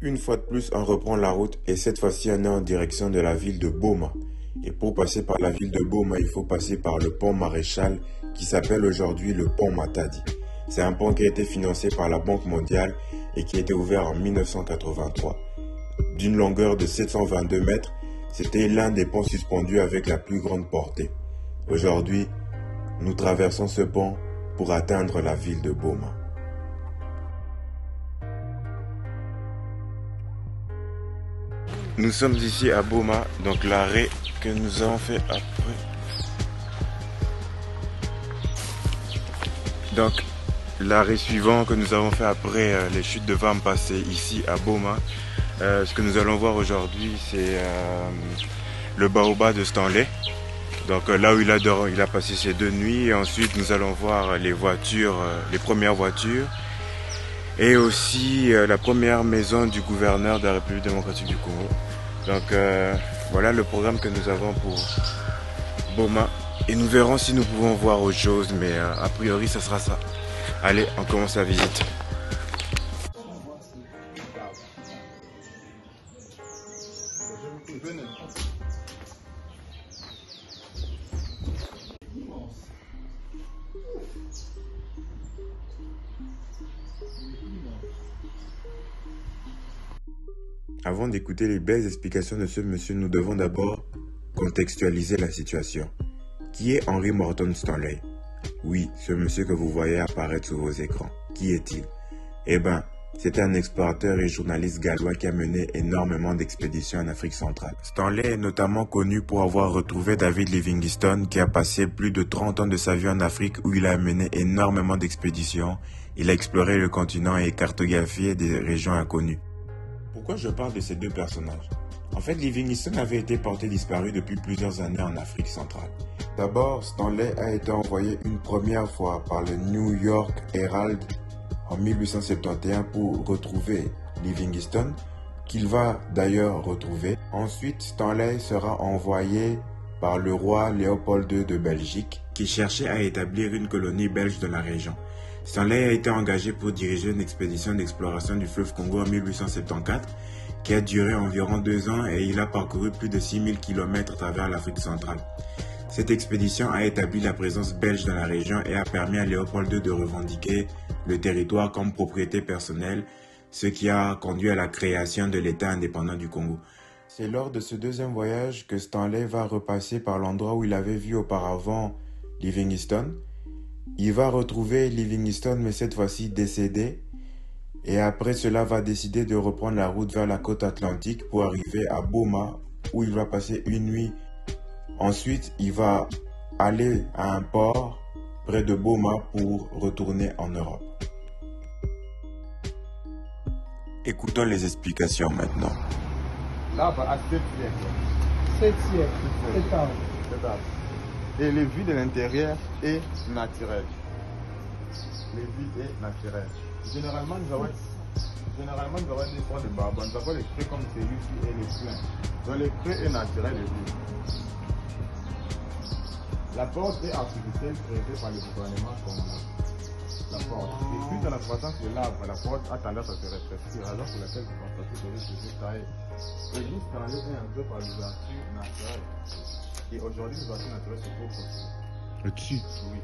Une fois de plus, on reprend la route et cette fois-ci, on est en direction de la ville de Boma. Et pour passer par la ville de Boma, il faut passer par le pont Maréchal qui s'appelle aujourd'hui le pont Matadi. C'est un pont qui a été financé par la Banque mondiale et qui a été ouvert en 1983. D'une longueur de 722 mètres, c'était l'un des ponts suspendus avec la plus grande portée. Aujourd'hui, nous traversons ce pont pour atteindre la ville de Boma. Nous sommes ici à Boma, donc l'arrêt que nous avons fait après. Donc l'arrêt suivant que nous avons fait après les chutes de Vampa, c'est ici à Boma. Ce que nous allons voir aujourd'hui, c'est le baobab de Stanley. Donc là où il a passé ses 2 nuits. Et ensuite nous allons voir les voitures, les premières voitures. Et aussi la première maison du gouverneur de la République démocratique du Congo. Donc voilà le programme que nous avons pour Boma. Et nous verrons si nous pouvons voir autre chose, mais a priori ça sera ça. Allez, on commence la visite. Avant d'écouter les belles explications de ce monsieur, nous devons d'abord contextualiser la situation. Qui est Henry Morton Stanley? Oui, ce monsieur que vous voyez apparaître sur vos écrans. Qui est-il? Eh ben, c'était un explorateur et journaliste gallois qui a mené énormément d'expéditions en Afrique centrale. Stanley est notamment connu pour avoir retrouvé David Livingstone qui a passé plus de 30 ans de sa vie en Afrique où il a mené énormément d'expéditions. Il a exploré le continent et cartographié des régions inconnues. Pourquoi je parle de ces 2 personnages? En fait, Livingstone avait été porté disparu depuis plusieurs années en Afrique centrale. D'abord, Stanley a été envoyé une première fois par le New York Herald en 1871 pour retrouver Livingstone, qu'il va d'ailleurs retrouver. Ensuite, Stanley sera envoyé par le roi Léopold II de Belgique, qui cherchait à établir une colonie belge dans la région. Stanley a été engagé pour diriger une expédition d'exploration du fleuve Congo en 1874 qui a duré environ 2 ans et il a parcouru plus de 6000 km à travers l'Afrique centrale. Cette expédition a établi la présence belge dans la région et a permis à Léopold II de revendiquer le territoire comme propriété personnelle, ce qui a conduit à la création de l'État indépendant du Congo. C'est lors de ce 2e voyage que Stanley va repasser par l'endroit où il avait vu auparavant Livingstone. Il va retrouver Livingstone, mais cette fois-ci décédé. Et après cela, va décider de reprendre la route vers la côte atlantique pour arriver à Boma, où il va passer une nuit. Ensuite, il va aller à un port près de Boma pour retourner en Europe. Écoutons les explications maintenant. L'arbre a 7 siècles. 7 siècles. 7 ans. Et le vide de l'intérieur est naturel. Le vide est naturel. Généralement, nous avons des fois de baobab. Nous avons les creux comme celui-ci et les pleins. Donc le creux est naturel et vide. La porte est artificielle créée par le gouvernement congolais. La porte. Et puis dans la croissance de l'arbre, la porte a tendance à se rétrécir, raison pour laquelle vous constatez que c'est juste taillé. Et juste taillé est un peu par l'ouverture naturelle. Et aujourd'hui, l'ouverture naturelle se trouve au Au-dessus? Oui.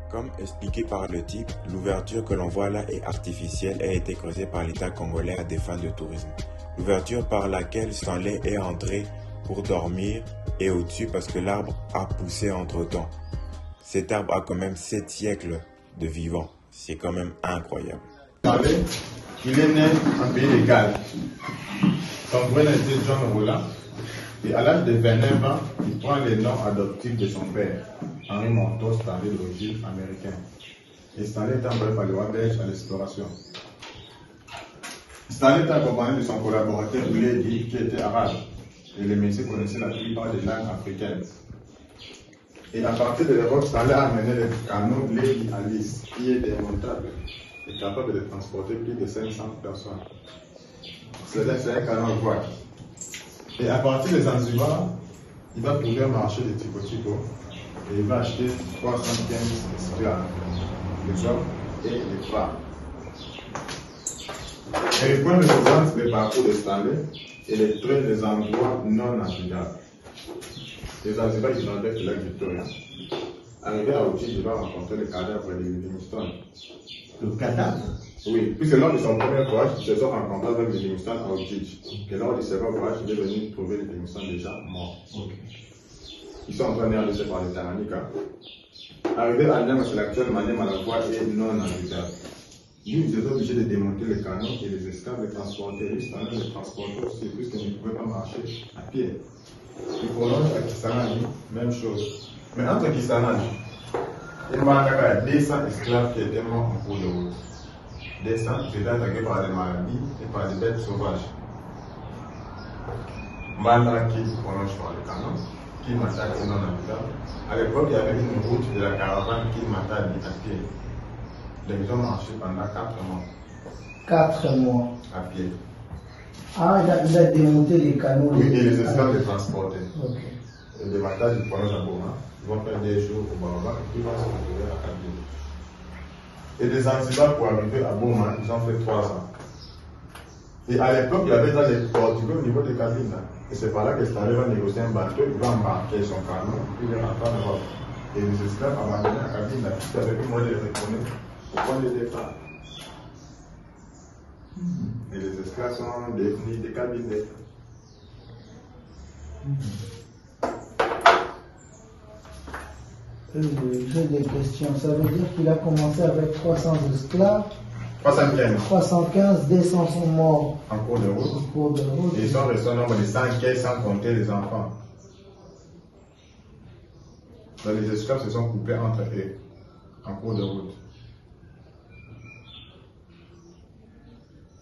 Comme expliqué par le type, l'ouverture que l'on voit là est artificielle et a été creusée par l'État congolais à des fins de tourisme. L'ouverture par laquelle Stanley est entré pour dormir est au-dessus parce que l'arbre a poussé entre-temps. Cet arbre a quand même 7 siècles de vivant. C'est quand même incroyable. Stanley, il est né en pays de Galles. Son vrai nom était John Roland. Et à l'âge de 29 ans, il prend le nom adoptif de son père, Henry Morton Stanley d'origine américaine. Et Stanley est envoyé par le roi belge à l'exploration. Stanley est accompagné de son collaborateur Lady qui était arabe. Et les messieurs connaissaient la plupart des langues africaines. Et à partir de l'Europe, Stanley a amené le canot Lady Alice, qui est démontable et capable de transporter plus de 500 personnes. C'est un canot voile. Et à partir des Zanzibar, il va trouver un marché de Tico et il va acheter 315 esclaves, les hommes et les femmes. Et le point représente le parcours de Stanley et les traits des endroits non navigables. Les Zanzibar islandais de lac Victoria. Arrivé à Outi, il va rencontrer le cadavre de Livingstone. Le cadavre? Oui, puisque lors de son premier voyage, ils se sont rencontrés avec Livingstone à Outi. Et lors du second voyage, il est venu trouver Livingstone déjà mort. Okay. Ils sont en train d'être laissés par les Tanganyika. Arrivé à Niamey, c'est l'actuelle manière à la voie est non navigable. Lui, ils étaient obligés de démonter les canons et les esclaves, les transporter. Lui, c'est les transporter aussi, puisqu'ils ne pouvaient pas marcher à pied. Ils prolongent à Kisangani, même chose. Mais entre Kisangani, il y a 200 esclaves qui étaient morts en cours de route. 200 qui étaient attaqués par des maladies et par des bêtes sauvages. Mandra qui prolonge par le canon, qui m'attaque non navigable. À l'époque, il y avait une route de la caravane qui m'attaque à pied. Les gens marchaient pendant 4 mois. 4 mois. À pied. Ah, il a démonté les canaux. Oui, et les esclaves les transportaient. Ok. Et les batailles du prolongent à Boma. Ils vont faire des jours au Baobab et puis ils vont se retrouver à Kabyle. Et des Zanzibar pour arriver à Boma, ils ont fait 3 ans. Et à l'époque, il y avait déjà des Portugais au niveau de Kabyle. Et c'est par là que Stanley va négocier un bateau, il va embarquer son canon, puis il va rentrer en Europe. Et les esclaves abandonnés à Kabyle, qui avaient plus moyen de les retourner au point de départ. Et les esclaves sont devenus des Kabyles. J'ai des questions. Ça veut dire qu'il a commencé avec 300 esclaves. 315. 315, 200 sont morts En cours de en route. cours de route. Et ils sont restés au nombre de 115 sans compter les enfants. Donc les esclaves se sont coupés entre eux en cours de route.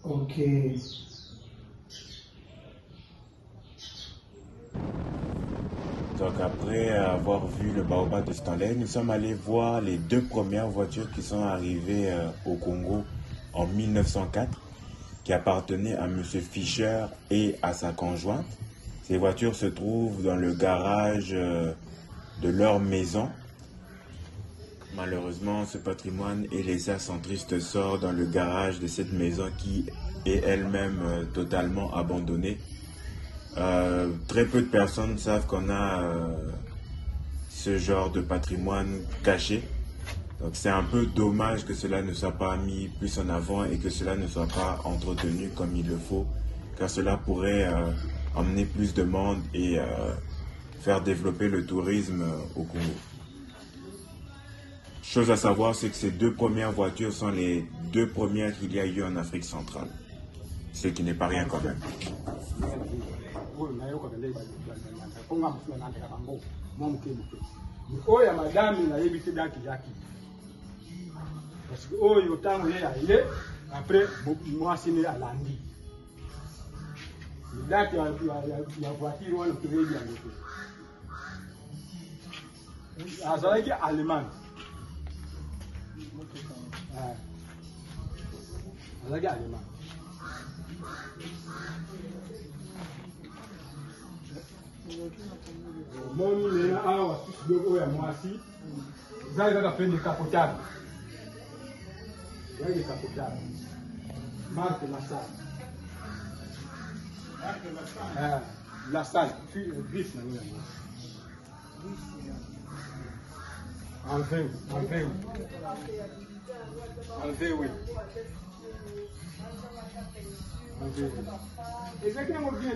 Ok. Donc après avoir vu le baobab de Stanley, nous sommes allés voir les 2 premières voitures qui sont arrivées au Congo en 1904, qui appartenaient à M. Fischer et à sa conjointe. Ces voitures se trouvent dans le garage de leur maison. Malheureusement, ce patrimoine est laissé à son triste sort dans le garage de cette maison qui est elle-même totalement abandonnée. Très peu de personnes savent qu'on a ce genre de patrimoine caché. Donc c'est un peu dommage que cela ne soit pas mis plus en avant et que cela ne soit pas entretenu comme il le faut, car cela pourrait emmener plus de monde et faire développer le tourisme au Congo. Chose à savoir, c'est que ces 2 premières voitures sont les 2 premières qu'il y a eu en Afrique centrale. Ce qui n'est pas rien quand même. Parce que oh, il y a autant de après moi c'est né à Landi. Là il y a voiture on peut aller bien. Ah ça c'est allemand. Ah. Ça c'est allemand. Mon numéro a aussi de moi aussi. Ça il va faire des capotables. Il y a des capotables. Marque la salle. La salle, vif. Enlevé, oui. Et c'est que mon bien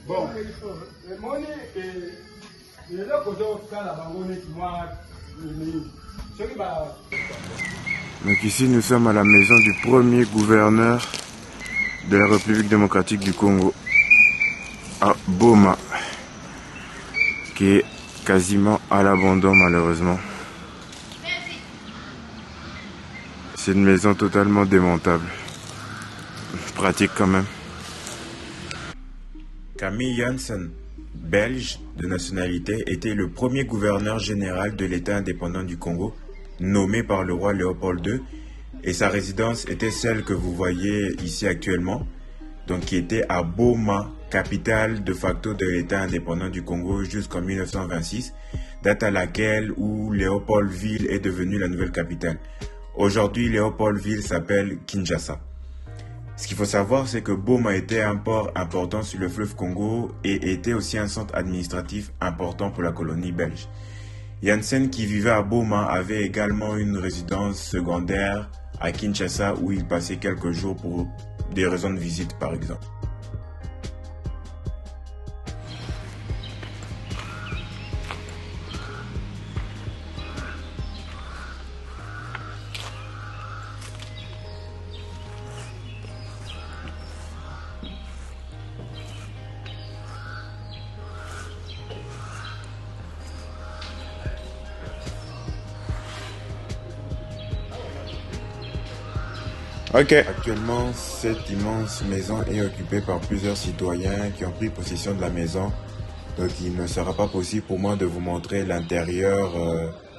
bon, mon et là quand on fait la bangonne qui moi ce qui va. Donc ici nous sommes à la maison du premier gouverneur de la République démocratique du Congo, à Boma, qui est quasiment à l'abandon malheureusement. C'est une maison totalement démontable. Pratique quand même. Camille Janssen, belge de nationalité, était le premier gouverneur général de l'État indépendant du Congo, nommé par le roi Léopold II, et sa résidence était celle que vous voyez ici actuellement, donc qui était à Boma, capitale de facto de l'État indépendant du Congo jusqu'en 1926, date à laquelle où Léopoldville est devenue la nouvelle capitale. Aujourd'hui, Léopoldville s'appelle Kinshasa. Ce qu'il faut savoir, c'est que Boma était un port important sur le fleuve Congo et était aussi un centre administratif important pour la colonie belge. Janssen, qui vivait à Boma, avait également une résidence secondaire à Kinshasa où il passait quelques jours pour des raisons de visite par exemple. Ok. Actuellement, cette immense maison est occupée par plusieurs citoyens qui ont pris possession de la maison. Donc il ne sera pas possible pour moi de vous montrer l'intérieur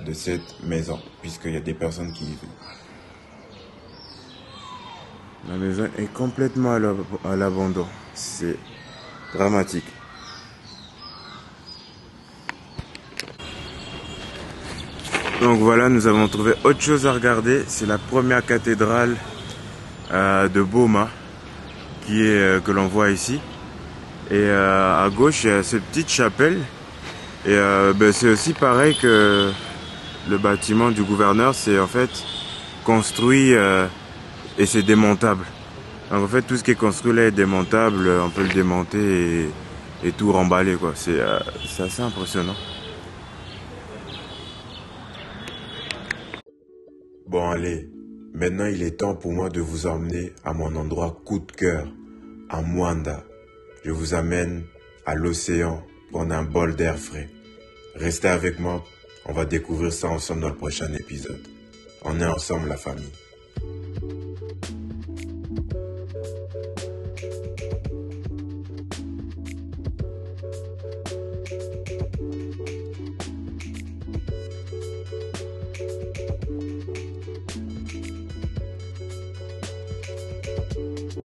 de cette maison, puisqu'il y a des personnes qui y vivent. La maison est complètement à l'abandon. C'est dramatique. Donc voilà, nous avons trouvé autre chose à regarder. C'est la première cathédrale de Boma que l'on voit ici. Et à gauche, il y a cette petite chapelle. Et c'est aussi pareil que le bâtiment du gouverneur. C'est en fait construit et c'est démontable. Donc en fait, tout ce qui est construit là est démontable. On peut le démonter et tout remballer, quoi. C'est assez impressionnant. Bon, allez. Maintenant, il est temps pour moi de vous emmener à mon endroit coup de cœur, à Mwanda. Je vous amène à l'océan, prendre un bol d'air frais. Restez avec moi, on va découvrir ça ensemble dans le prochain épisode. On est ensemble, la famille.